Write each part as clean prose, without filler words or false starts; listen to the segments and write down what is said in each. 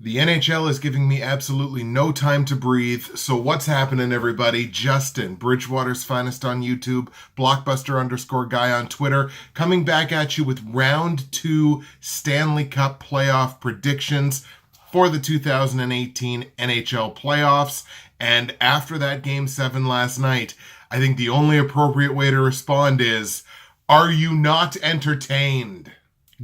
The NHL is giving me absolutely no time to breathe, so what's happening, everybody? Justin, Bridgewater's Finest on YouTube, Blockbuster_guy on Twitter, coming back at you with Round 2 Stanley Cup playoff predictions for the 2018 NHL playoffs. And after that Game 7 last night, I think the only appropriate way to respond is, are you not entertained?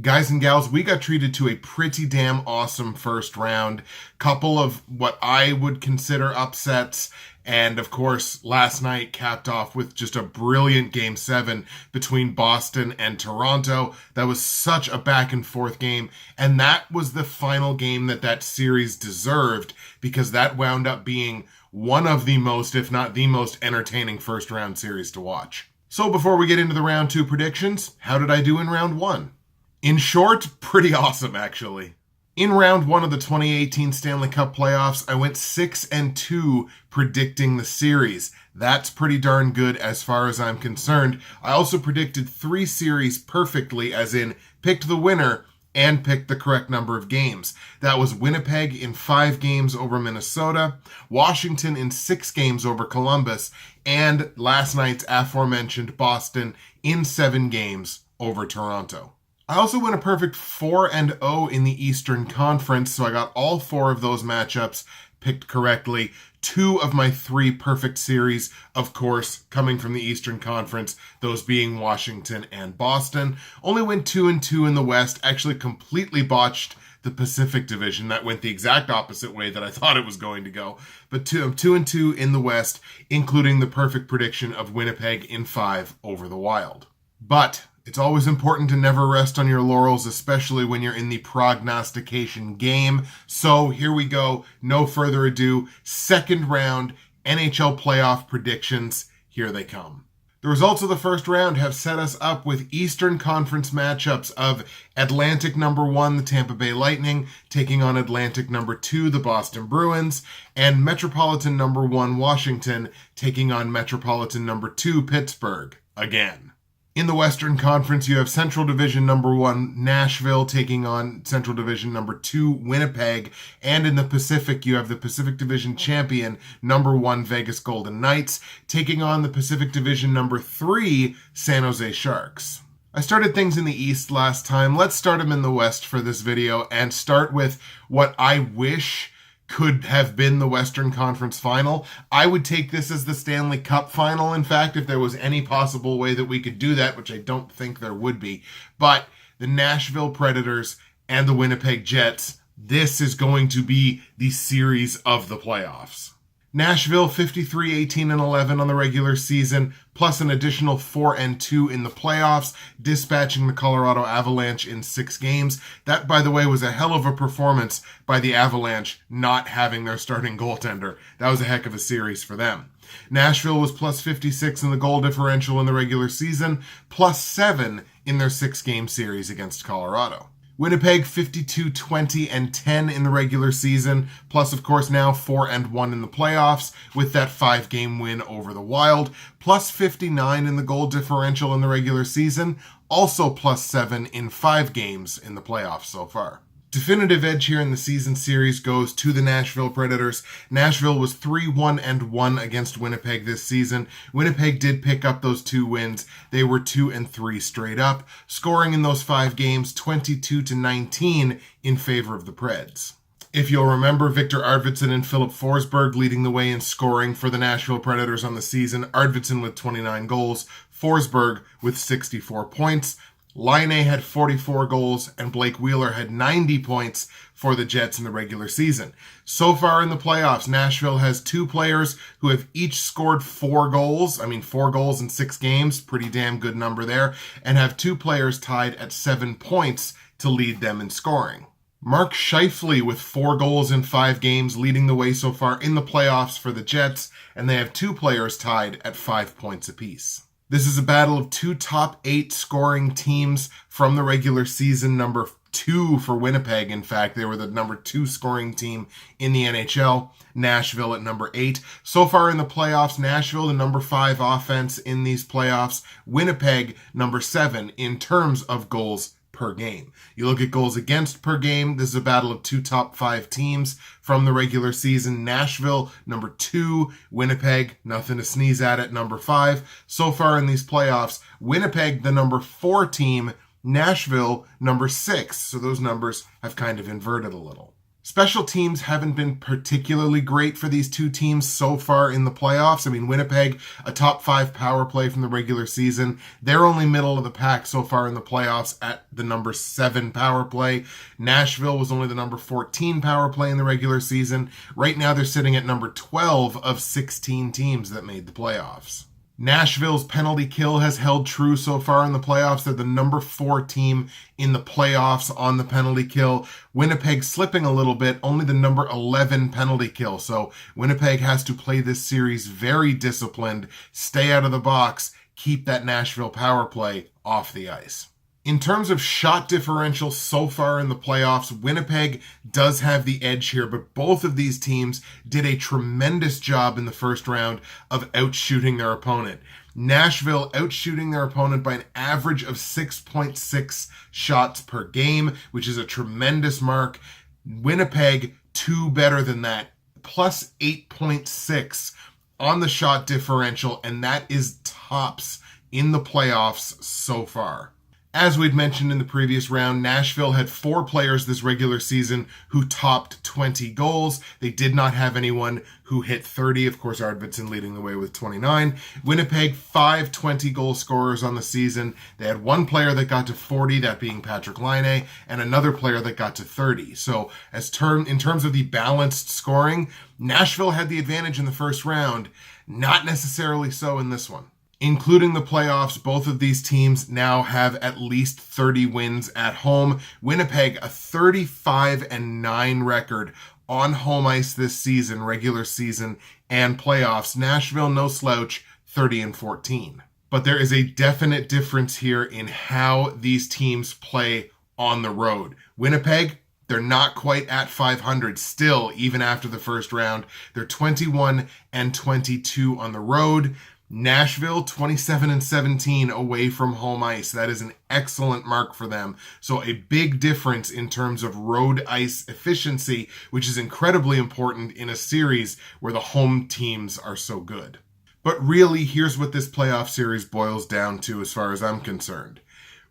Guys and gals, we got treated to a pretty damn awesome first round. Couple of what I would consider upsets. And of course, last night capped off with just a brilliant Game 7 between Boston and Toronto. That was such a back and forth game. And that was the final game that series deserved, because that wound up being one of the most, if not the most, entertaining first round series to watch. So before we get into the round 2 predictions, how did I do in round 1? In short, pretty awesome, actually. In round 1 of the 2018 Stanley Cup playoffs, I went 6-2 predicting the series. That's pretty darn good as far as I'm concerned. I also predicted 3 series perfectly, as in picked the winner and picked the correct number of games. That was Winnipeg in 5 games over Minnesota, Washington in 6 games over Columbus, and last night's aforementioned Boston in 7 games over Toronto. I also went a perfect 4-0 in the Eastern Conference, so I got all 4 of those matchups picked correctly. 2 of my 3 perfect series, of course, coming from the Eastern Conference, those being Washington and Boston. Only went 2-2 in the West, actually completely botched the Pacific Division. That went the exact opposite way that I thought it was going to go. But 2-2 in the West, including the perfect prediction of Winnipeg in 5 over the Wild. But it's always important to never rest on your laurels, especially when you're in the prognostication game. So here we go. No further ado. Second round NHL playoff predictions. Here they come. The results of the first round have set us up with Eastern Conference matchups of Atlantic number 1, the Tampa Bay Lightning, taking on Atlantic number 2, the Boston Bruins, and Metropolitan number 1, Washington, taking on Metropolitan number 2, Pittsburgh, again. In the Western Conference, you have Central Division number 1, Nashville, taking on Central Division number 2, Winnipeg. And in the Pacific, you have the Pacific Division champion, number 1, Vegas Golden Knights, taking on the Pacific Division number 3, San Jose Sharks. I started things in the East last time. Let's start them in the West for this video and start with what I wish could have been the Western Conference final. I would take this as the Stanley Cup final, in fact, if there was any possible way that we could do that, which I don't think there would be. But the Nashville Predators and the Winnipeg Jets, this is going to be the series of the playoffs. Nashville 53-18-11 on the regular season, plus an additional 4-2 in the playoffs, dispatching the Colorado Avalanche in 6 games. That, by the way, was a hell of a performance by the Avalanche, not having their starting goaltender. That was a heck of a series for them. Nashville was plus 56 in the goal differential in the regular season, plus 7 in their 6-game series against Colorado. Winnipeg 52-20-10 in the regular season, plus of course now 4-1 in the playoffs with that 5-game win over the Wild, plus 59 in the goal differential in the regular season, also plus 7 in 5 games in the playoffs so far. Definitive edge here in the season series goes to the Nashville Predators. Nashville was 3-1-1 against Winnipeg this season. Winnipeg did pick up those 2 wins. They were 2-3 straight up, scoring in those 5 games 22-19 in favor of the Preds. If you'll remember, Victor Arvidsson and Philip Forsberg leading the way in scoring for the Nashville Predators on the season. Arvidsson with 29 goals, Forsberg with 64 points. Laine had 44 goals, and Blake Wheeler had 90 points for the Jets in the regular season. So far in the playoffs, Nashville has 2 players who have each scored 4 goals. 4 goals in 6 games, pretty damn good number there, and have 2 players tied at 7 points to lead them in scoring. Mark Scheifele with 4 goals in 5 games, leading the way so far in the playoffs for the Jets, and they have 2 players tied at 5 points apiece. This is a battle of 2 top 8 scoring teams from the regular season. Number 2 for Winnipeg, in fact. They were the number 2 scoring team in the NHL. Nashville at number 8. So far in the playoffs, Nashville the number 5 offense in these playoffs. Winnipeg number 7 in terms of goals per per game. You look at goals against per game, this is a battle of two top 5 teams from the regular season. Nashville, number 2. Winnipeg, nothing to sneeze at number 5. So far in these playoffs, Winnipeg, the number 4 team, Nashville, number 6. So those numbers have kind of inverted a little. Special teams haven't been particularly great for these two teams so far in the playoffs. I mean, Winnipeg, a top 5 power play from the regular season. They're only middle of the pack so far in the playoffs at the number 7 power play. Nashville was only the number 14 power play in the regular season. Right now they're sitting at number 12 of 16 teams that made the playoffs. Nashville's penalty kill has held true so far in the playoffs. They're the number 4 team in the playoffs on the penalty kill. Winnipeg slipping a little bit, only the number 11 penalty kill. So Winnipeg has to play this series very disciplined, stay out of the box, keep that Nashville power play off the ice. In terms of shot differential so far in the playoffs, Winnipeg does have the edge here, but both of these teams did a tremendous job in the first round of outshooting their opponent. Nashville outshooting their opponent by an average of 6.6 shots per game, which is a tremendous mark. Winnipeg, 2 better than that, plus 8.6 on the shot differential, and that is tops in the playoffs so far. As we'd mentioned in the previous round, Nashville had 4 players this regular season who topped 20 goals. They did not have anyone who hit 30. Of course, Arvidsson leading the way with 29. Winnipeg, 5 20-goal scorers on the season. They had 1 player that got to 40, that being Patrick Laine, and another player that got to 30. So in terms of the balanced scoring, Nashville had the advantage in the first round, not necessarily so in this one. Including the playoffs, both of these teams now have at least 30 wins at home. Winnipeg, a 35-9 record on home ice this season, regular season and playoffs. Nashville, no slouch, 30-14. But there is a definite difference here in how these teams play on the road. Winnipeg, they're not quite at 500 still, even after the first round. They're 21-22 on the road. Nashville, 27-17 away from home ice. That is an excellent mark for them. So a big difference in terms of road ice efficiency, which is incredibly important in a series where the home teams are so good. But really, here's what this playoff series boils down to as far as I'm concerned.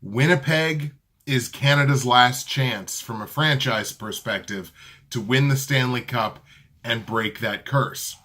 Winnipeg is Canada's last chance from a franchise perspective to win the Stanley Cup and break that curse.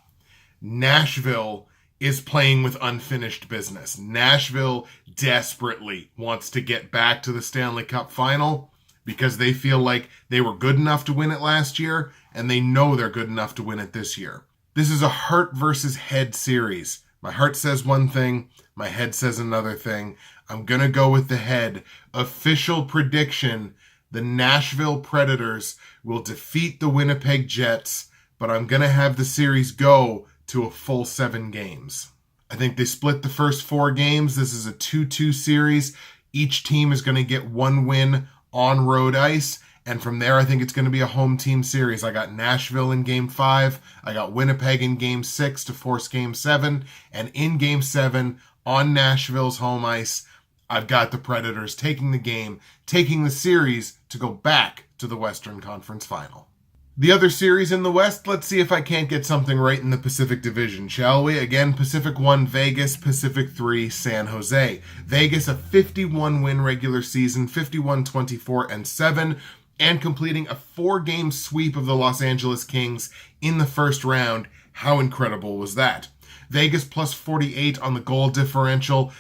Nashville is playing with unfinished business. Nashville desperately wants to get back to the Stanley Cup final because they feel like they were good enough to win it last year, and they know they're good enough to win it this year. This is a heart versus head series. My heart says one thing, my head says another thing. I'm going to go with the head. Official prediction, the Nashville Predators will defeat the Winnipeg Jets, but I'm going to have the series go to a full 7 games. I think they split the first 4 games. This is a 2-2 series. Each team is going to get 1 win on road ice. And from there, I think it's going to be a home team series. I got Nashville in Game 5. I got Winnipeg in Game 6 to force Game 7. And in Game 7, on Nashville's home ice, I've got the Predators taking the game, taking the series to go back to the Western Conference Final. The other series in the West, let's see if I can't get something right in the Pacific Division, shall we? Again, Pacific 1, Vegas, Pacific 3, San Jose. Vegas, a 51-win regular season, 51-24-7, and completing a 4-game sweep of the Los Angeles Kings in the first round. How incredible was that? Vegas plus 48 on the goal differential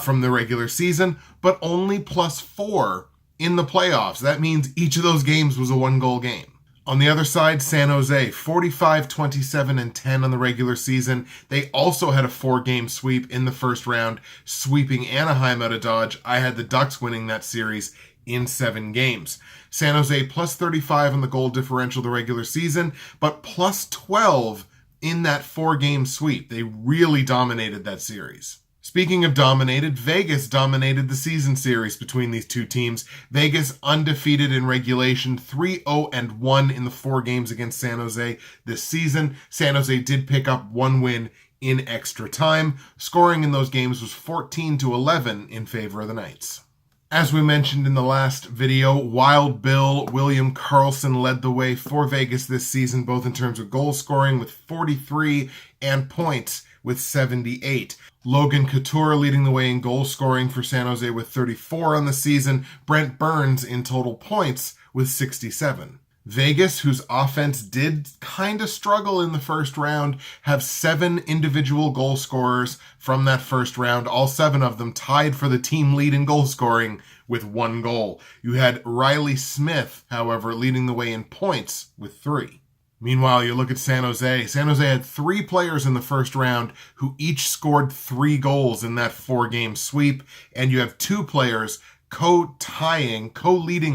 from the regular season, but only plus 4 in the playoffs. That means each of those games was a 1-goal game. On the other side, San Jose, 45-27-10 on the regular season. They also had a 4-game sweep in the first round, sweeping Anaheim out of Dodge. I had the Ducks winning that series in 7 games. San Jose plus 35 on the goal differential the regular season, but plus 12 in that 4-game sweep. They really dominated that series. Speaking of dominated, Vegas dominated the season series between these two teams. Vegas undefeated in regulation, 3-0-1 in the 4 games against San Jose this season. San Jose did pick up 1 win in extra time. Scoring in those games was 14-11 in favor of the Knights. As we mentioned in the last video, Wild Bill William Karlsson led the way for Vegas this season, both in terms of goal scoring with 43 and points with 78. Logan Couture leading the way in goal scoring for San Jose with 34 on the season. Brent Burns in total points with 67. Vegas, whose offense did kind of struggle in the first round, have 7 individual goal scorers from that first round. All 7 of them tied for the team lead in goal scoring with 1 goal. You had Riley Smith, however, leading the way in points with 3. Meanwhile, you look at San Jose. San Jose had 3 players in the first round who each scored 3 goals in that 4-game sweep, and you have 2 players co-leading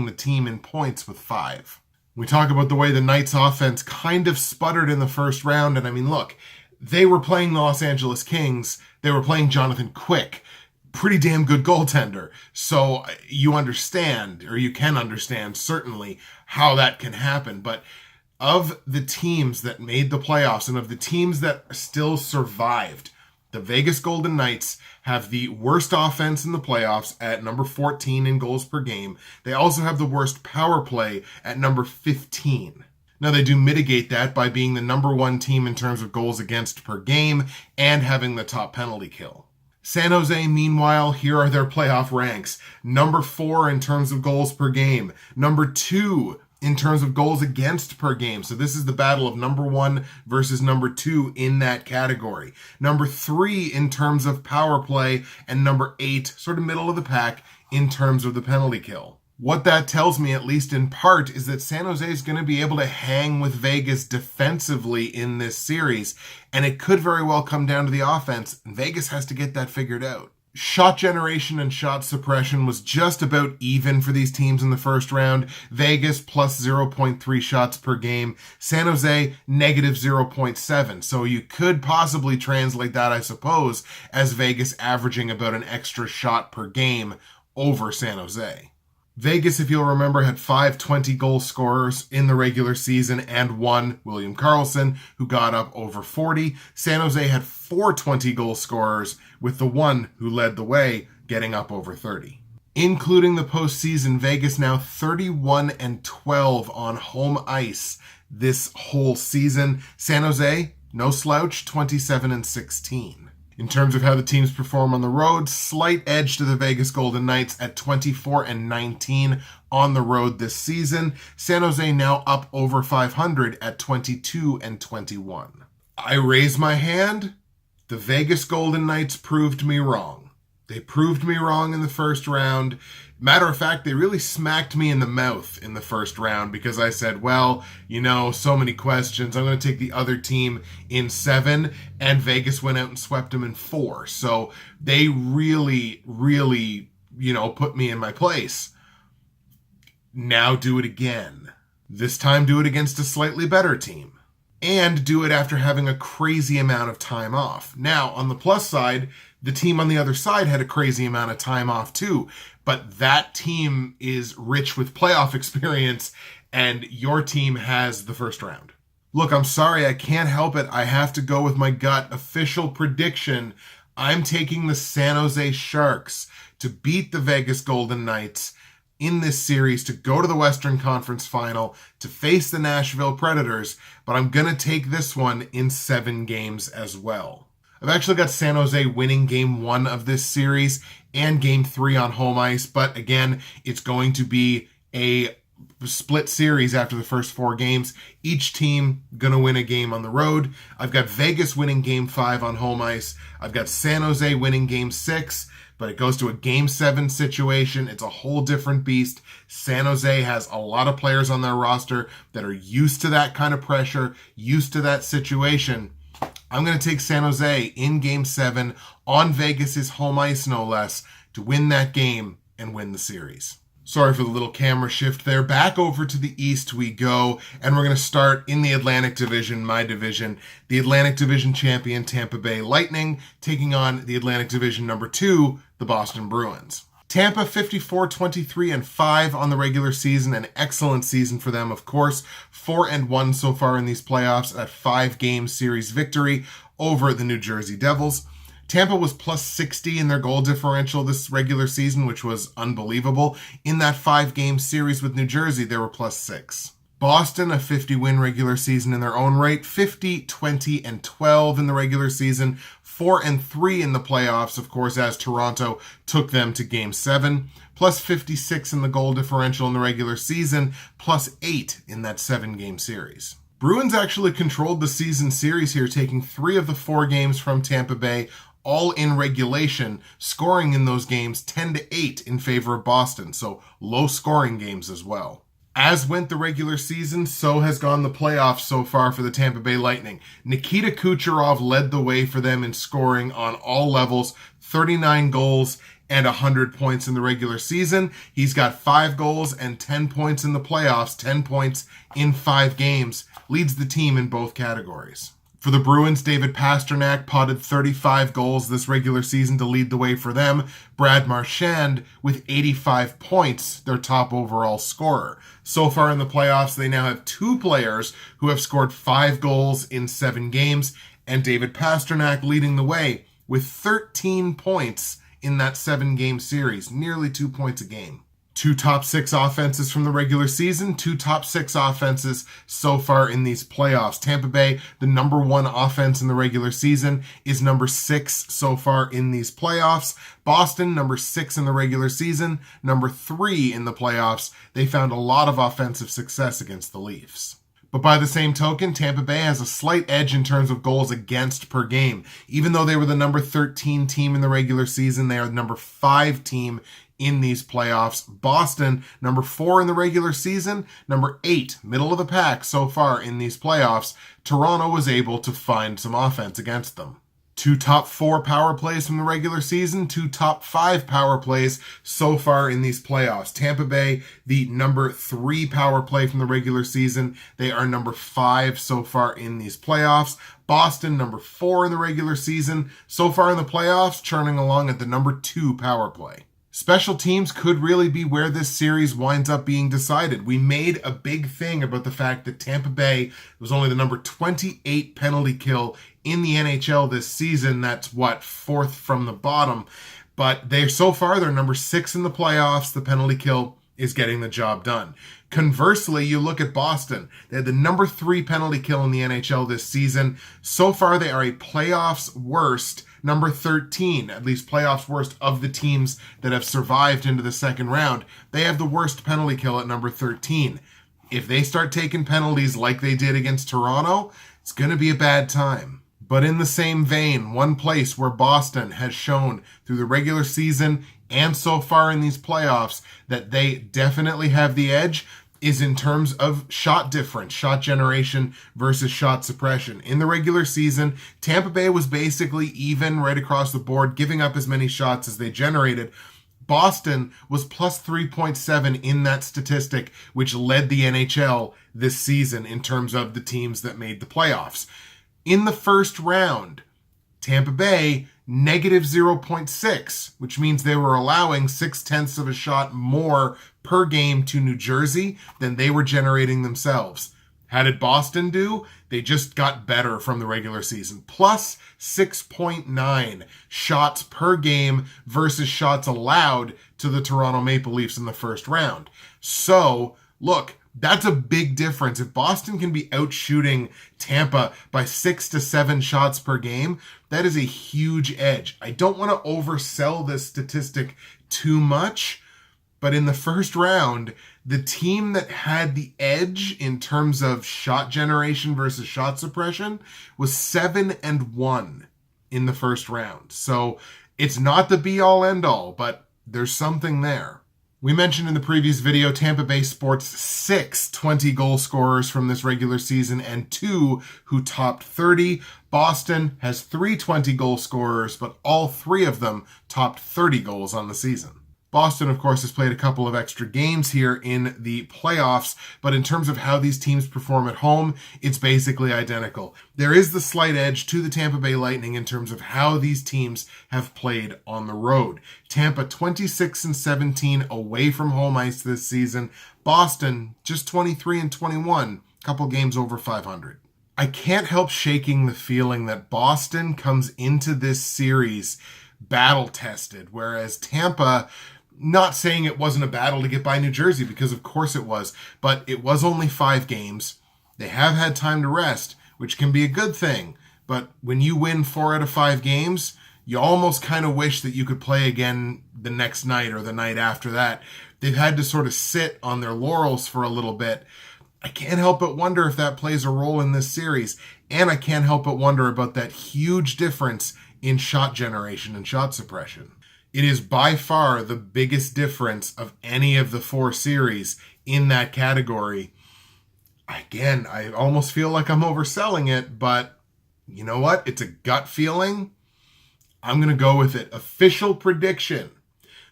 the team in points with 5. We talk about the way the Knights offense kind of sputtered in the first round. And I mean, look, they were playing the Los Angeles Kings. They were playing Jonathan Quick, pretty damn good goaltender. So you understand, or you can understand certainly how that can happen. But of the teams that made the playoffs and of the teams that still survived, the Vegas Golden Knights have the worst offense in the playoffs at number 14 in goals per game. They also have the worst power play at number 15. Now, they do mitigate that by being the number 1 team in terms of goals against per game and having the top penalty kill. San Jose, meanwhile, here are their playoff ranks. Number 4 in terms of goals per game. Number 2 in terms of goals against per game. So this is the battle of number 1 versus number 2 in that category. Number 3 in terms of power play, and number 8, sort of middle of the pack, in terms of the penalty kill. What that tells me, at least in part, is that San Jose is going to be able to hang with Vegas defensively in this series, and it could very well come down to the offense, and Vegas has to get that figured out. Shot generation and shot suppression was just about even for these teams in the first round. Vegas plus 0.3 shots per game. San Jose negative 0.7. So you could possibly translate that, I suppose, as Vegas averaging about an extra shot per game over San Jose. Vegas, if you'll remember, had 5 20-goal scorers in the regular season and 1, William Karlsson, who got up over 40. San Jose had 4 20-goal scorers, with the 1 who led the way getting up over 30. Including the postseason, Vegas now 31-12 on home ice this whole season. San Jose, no slouch, 27-16. In terms of how the teams perform on the road, slight edge to the Vegas Golden Knights at 24-19 on the road this season. San Jose now up over 500 at 22-21. I raise my hand. The Vegas Golden Knights proved me wrong. They proved me wrong in the first round. Matter of fact, they really smacked me in the mouth in the first round because I said, well, so many questions. I'm going to take the other team in 7, and Vegas went out and swept them in 4. So they really, put me in my place. Now do it again. This time do it against a slightly better team. And do it after having a crazy amount of time off. Now, on the plus side, the team on the other side had a crazy amount of time off too. But that team is rich with playoff experience, and your team has the first round. Look, I'm sorry, I can't help it. I have to go with my gut. Official prediction, I'm taking the San Jose Sharks to beat the Vegas Golden Knights in this series, to go to the Western Conference Final, to face the Nashville Predators, but I'm going to take this one in 7 games as well. I've actually got San Jose winning Game 1 of this series and Game 3 on home ice, but again, it's going to be a split series after the first 4 games. Each team going to win a game on the road. I've got Vegas winning Game 5 on home ice. I've got San Jose winning Game 6, but it goes to a Game 7 situation. It's a whole different beast. San Jose has a lot of players on their roster that are used to that kind of pressure, used to that situation. I'm going to take San Jose in Game 7 on Vegas's home ice, no less, to win that game and win the series. Sorry for the little camera shift there. Back over to the East we go, and we're going to start in the Atlantic Division, my division. The Atlantic Division champion Tampa Bay Lightning taking on the Atlantic Division number 2, the Boston Bruins. Tampa 54-23-5 on the regular season, an excellent season for them, of course. 4-1 so far in these playoffs, at 5-game series victory over the New Jersey Devils. Tampa was plus 60 in their goal differential this regular season, which was unbelievable. In that 5-game series with New Jersey, they were plus 6. Boston, a 50-win regular season in their own right, 50, 20, and 12 in the regular season, 4 and 3 in the playoffs, of course, as Toronto took them to Game 7, plus 56 in the goal differential in the regular season, plus 8 in that 7-game series. Bruins actually controlled the season series here, taking 3 of the 4 games from Tampa Bay, all in regulation, scoring in those games 10-8 in favor of Boston, so low-scoring games as well. As went the regular season, so has gone the playoffs so far for the Tampa Bay Lightning. Nikita Kucherov led the way for them in scoring on all levels, 39 goals and 100 points in the regular season. He's got 5 goals and 10 points in the playoffs, 10 points in 5 games, leads the team in both categories. For the Bruins, David Pastrnak potted 35 goals this regular season to lead the way for them. Brad Marchand with 85 points, their top overall scorer. So far in the playoffs, they now have 2 players who have scored 5 goals in 7 games, and David Pastrnak leading the way with 13 points in that 7-game series, nearly 2 points a game. 2 top 6 offenses from the regular season, 2 top 6 offenses so far in these playoffs. Tampa Bay, the number 1 offense in the regular season, is number 6 so far in these playoffs. Boston, number 6 in the regular season, number 3 in the playoffs. They found a lot of offensive success against the Leafs. But by the same token, Tampa Bay has a slight edge in terms of goals against per game. Even though they were the number 13 team in the regular season, they are the number 5 team in these playoffs. Boston, number 4 in the regular season, number 8, middle of the pack so far in these playoffs. Toronto was able to find some offense against them. 2 top 4 power plays from the regular season, 2 top 5 power plays so far in these playoffs. Tampa Bay, the number 3 power play from the regular season. They are number 5 so far in these playoffs. Boston, number 4 in the regular season. So far in the playoffs, churning along at the number 2 power play. Special teams could really be where this series winds up being decided. We made a big thing about the fact that Tampa Bay was only the number 28 penalty kill in the NHL this season. That's 4th from the bottom. But so far, they're number 6 in the playoffs. The penalty kill is getting the job done. Conversely, you look at Boston. They had the number 3 penalty kill in the NHL this season. So far, they are a playoffs worst number 13, at least playoffs worst of the teams that have survived into the second round. They have the worst penalty kill at number 13. If they start taking penalties like they did against Toronto, it's going to be a bad time. But in the same vein, one place where Boston has shown through the regular season and so far in these playoffs that they definitely have the edge is in terms of shot difference, shot generation versus shot suppression. In the regular season, Tampa Bay was basically even right across the board, giving up as many shots as they generated. Boston was plus 3.7 in that statistic, which led the NHL this season in terms of the teams that made the playoffs. In the first round, Tampa Bay, negative 0.6, which means they were allowing 0.6 of a shot more per game to New Jersey than they were generating themselves. How did Boston do? They just got better from the regular season. Plus 6.9 shots per game versus shots allowed to the Toronto Maple Leafs in the first round. So, look, that's a big difference. If Boston can be out shooting Tampa by 6 to 7 shots per game, that is a huge edge. I don't want to oversell this statistic too much, but in the first round, the team that had the edge in terms of shot generation versus shot suppression was 7-1 in the first round. So it's not the be-all end-all, but there's something there. We mentioned in the previous video, Tampa Bay sports 6 20-goal scorers from this regular season and 2 who topped 30. Boston has 3 20-goal scorers, but all 3 of them topped 30 goals on the season. Boston, of course, has played a couple of extra games here in the playoffs, but in terms of how these teams perform at home, it's basically identical. There is the slight edge to the Tampa Bay Lightning in terms of how these teams have played on the road. Tampa 26-17 away from home ice this season. Boston just 23-21, couple games over 500. I can't help shaking the feeling that Boston comes into this series battle-tested, whereas Tampa, not saying it wasn't a battle to get by New Jersey, because of course it was, but it was only 5 games. They have had time to rest, which can be a good thing, but when you win 4 out of 5 games, you almost kind of wish that you could play again the next night or the night after that. They've had to sort of sit on their laurels for a little bit. I can't help but wonder if that plays a role in this series, and I can't help but wonder about that huge difference in shot generation and shot suppression. It is by far the biggest difference of any of the 4 series in that category. Again, I almost feel like I'm overselling it, but you know what? It's a gut feeling. I'm going to go with it. Official prediction.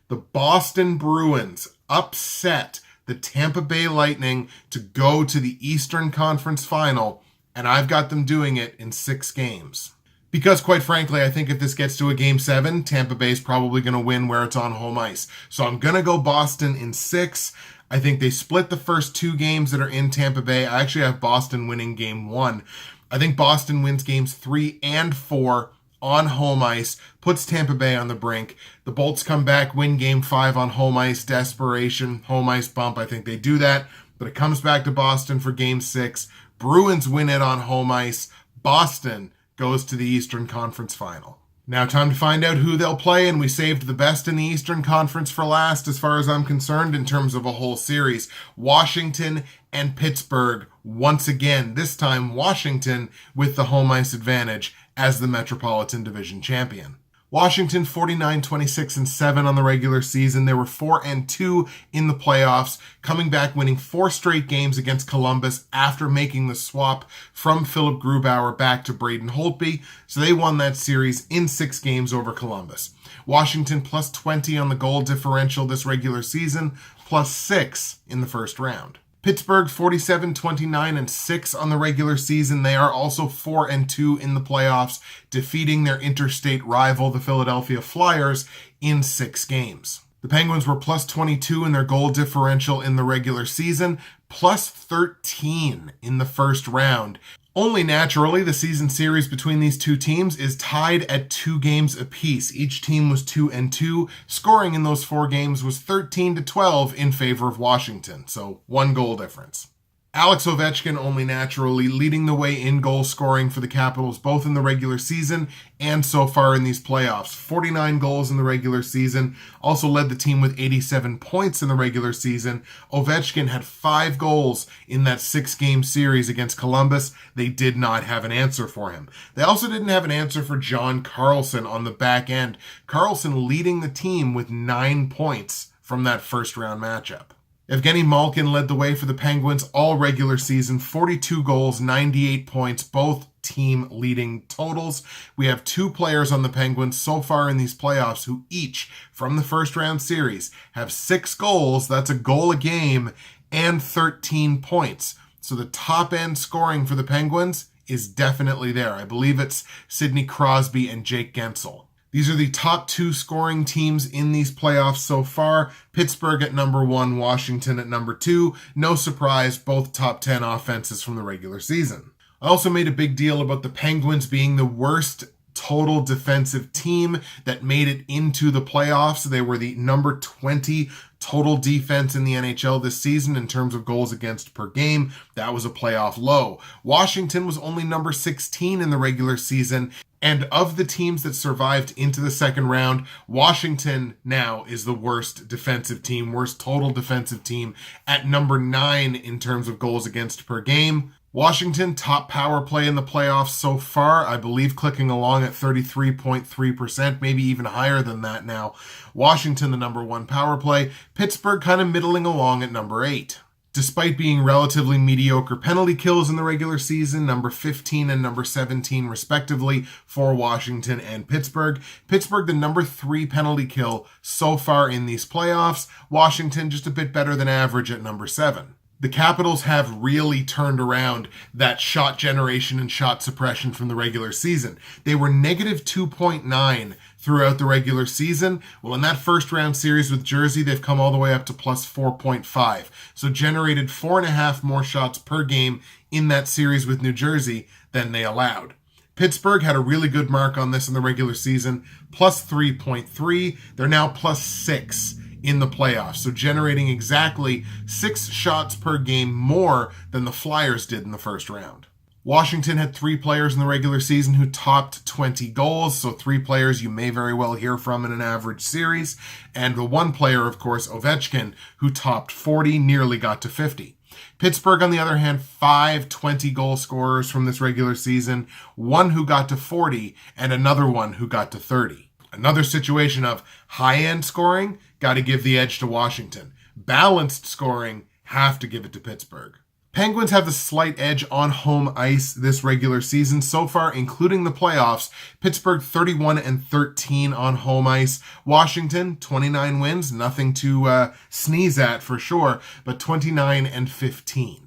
The Boston Bruins upset the Tampa Bay Lightning to go to the Eastern Conference Final, and I've got them doing it in 6 games. Because quite frankly, I think if this gets to a Game 7, Tampa Bay's probably going to win where it's on home ice. So I'm going to go Boston in 6. I think they split the first 2 games that are in Tampa Bay. I actually have Boston winning Game 1. I think Boston wins Games 3 and 4 on home ice, puts Tampa Bay on the brink. The Bolts come back, win Game 5 on home ice, desperation, home ice bump. I think they do that, but it comes back to Boston for Game 6. Bruins win it on home ice. Boston goes to the Eastern Conference Final. Now time to find out who they'll play, and we saved the best in the Eastern Conference for last as far as I'm concerned in terms of a whole series. Washington and Pittsburgh once again, this time Washington with the home ice advantage as the Metropolitan Division champion. Washington 49-26-7 on the regular season. They were 4-2 in the playoffs, coming back winning 4 straight games against Columbus after making the swap from Philip Grubauer back to Braden Holtby. So they won that series in 6 games over Columbus. Washington plus 20 on the goal differential this regular season, plus 6 in the first round. Pittsburgh 47-29-6 on the regular season. They are also 4-2 in the playoffs, defeating their interstate rival, the Philadelphia Flyers, in 6 games. The Penguins were plus 22 in their goal differential in the regular season, plus 13 in the first round. Only naturally, the season series between these 2 teams is tied at 2 games apiece. Each team was 2-2. Scoring in those 4 games was 13-12 in favor of Washington, so 1 goal difference. Alex Ovechkin only naturally leading the way in goal scoring for the Capitals both in the regular season and so far in these playoffs. 49 goals in the regular season, also led the team with 87 points in the regular season. Ovechkin had 5 goals in that 6-game series against Columbus. They did not have an answer for him. They also didn't have an answer for John Carlson on the back end. Carlson leading the team with 9 points from that first round matchup. Evgeny Malkin led the way for the Penguins all regular season, 42 goals, 98 points, both team leading totals. We have 2 players on the Penguins so far in these playoffs who each, from the first round series, have 6 goals, that's a goal a game, and 13 points. So the top end scoring for the Penguins is definitely there. I believe it's Sidney Crosby and Jake Gensel. These are the top 2 scoring teams in these playoffs so far. Pittsburgh at number 1, Washington at number 2. No surprise, both top 10 offenses from the regular season. I also made a big deal about the Penguins being the worst total defensive team that made it into the playoffs. They were the number 20 total defense in the NHL this season in terms of goals against per game. That was a playoff low. Washington was only number 16 in the regular season. And of the teams that survived into the second round, Washington now is the worst defensive team, worst total defensive team at number 9 in terms of goals against per game. Washington, top power play in the playoffs so far, I believe clicking along at 33.3%, maybe even higher than that now. Washington, the number 1 power play. Pittsburgh kind of middling along at number 8. Despite being relatively mediocre penalty kills in the regular season, number 15 and number 17 respectively for Washington and Pittsburgh. Pittsburgh, the number 3 penalty kill so far in these playoffs. Washington, just a bit better than average at number 7. The Capitals have really turned around that shot generation and shot suppression from the regular season. They were negative 2.9 throughout the regular season. Well, in that first round series with Jersey, they've come all the way up to plus 4.5. So generated 4.5 more shots per game in that series with New Jersey than they allowed. Pittsburgh had a really good mark on this in the regular season, plus 3.3. They're now plus 6 in the playoffs, so generating exactly 6 shots per game more than the Flyers did in the first round. Washington had 3 players in the regular season who topped 20 goals, so 3 players you may very well hear from in an average series, and the 1 player, of course, Ovechkin, who topped 40, nearly got to 50. Pittsburgh, on the other hand, 5 20-goal scorers from this regular season, 1 who got to 40, and another 1 who got to 30. Another situation of high-end scoring, got to give the edge to Washington. Balanced scoring, have to give it to Pittsburgh. Penguins have the slight edge on home ice this regular season. So far, including the playoffs, Pittsburgh 31-13 on home ice. Washington, 29 wins, nothing to sneeze at for sure, but 29-15.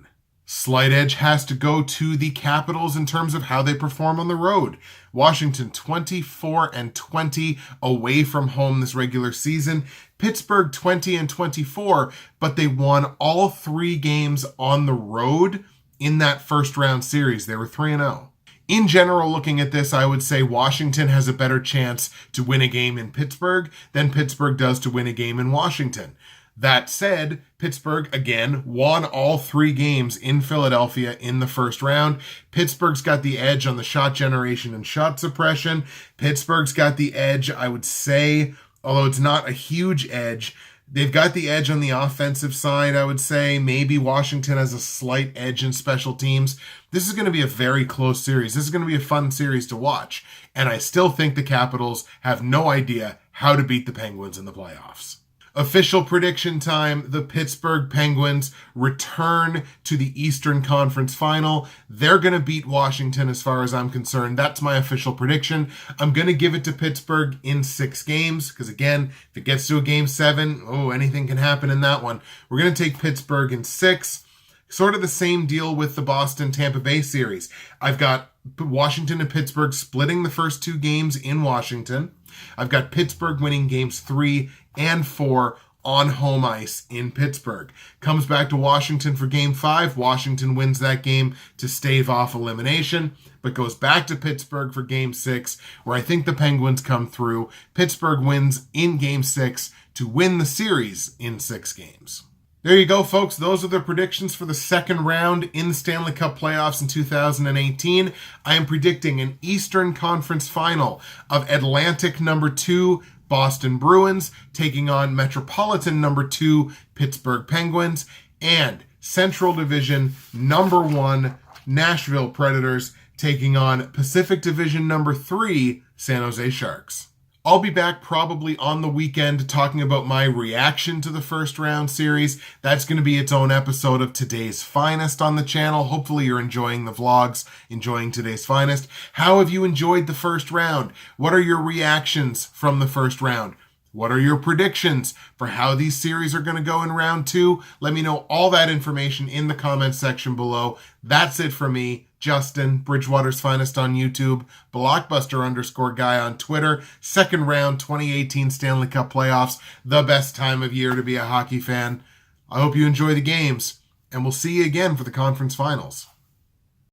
Slight edge has to go to the Capitals in terms of how they perform on the road. Washington 24-20 away from home this regular season. Pittsburgh 20-24, but they won all 3 games on the road in that first round series. They were 3-0. In general, looking at this, I would say Washington has a better chance to win a game in Pittsburgh than Pittsburgh does to win a game in Washington. That said, Pittsburgh, again, won all 3 games in Philadelphia in the first round. Pittsburgh's got the edge on the shot generation and shot suppression. Pittsburgh's got the edge, I would say, although it's not a huge edge. They've got the edge on the offensive side, I would say. Maybe Washington has a slight edge in special teams. This is going to be a very close series. This is going to be a fun series to watch. And I still think the Capitals have no idea how to beat the Penguins in the playoffs. Official prediction time, the Pittsburgh Penguins return to the Eastern Conference Final. They're going to beat Washington as far as I'm concerned. That's my official prediction. I'm going to give it to Pittsburgh in 6 games because, again, if it gets to a Game 7, anything can happen in that one. We're going to take Pittsburgh in 6. Sort of the same deal with the Boston-Tampa Bay series. I've got Washington and Pittsburgh splitting the first 2 games in Washington. I've got Pittsburgh winning games 3 and 4 on home ice in Pittsburgh. Comes back to Washington for game 5. Washington wins that game to stave off elimination, but goes back to Pittsburgh for game 6, where I think the Penguins come through. Pittsburgh wins in game 6 to win the series in 6 games. There you go, folks. Those are the predictions for the second round in the Stanley Cup playoffs in 2018. I am predicting an Eastern Conference final of Atlantic number 2 Boston Bruins taking on Metropolitan number 2 Pittsburgh Penguins, and Central Division number 1 Nashville Predators taking on Pacific Division number 3 San Jose Sharks. I'll be back probably on the weekend talking about my reaction to the first round series. That's going to be its own episode of Today's Finest on the channel. Hopefully you're enjoying the vlogs, enjoying Today's Finest. How have you enjoyed the first round? What are your reactions from the first round? What are your predictions for how these series are going to go in round 2? Let me know all that information in the comments section below. That's it for me. Justin, Bridgewater's Finest on YouTube, Blockbuster_guy on Twitter. Second round 2018 Stanley Cup playoffs, the best time of year to be a hockey fan. I hope you enjoy the games, and we'll see you again for the conference finals.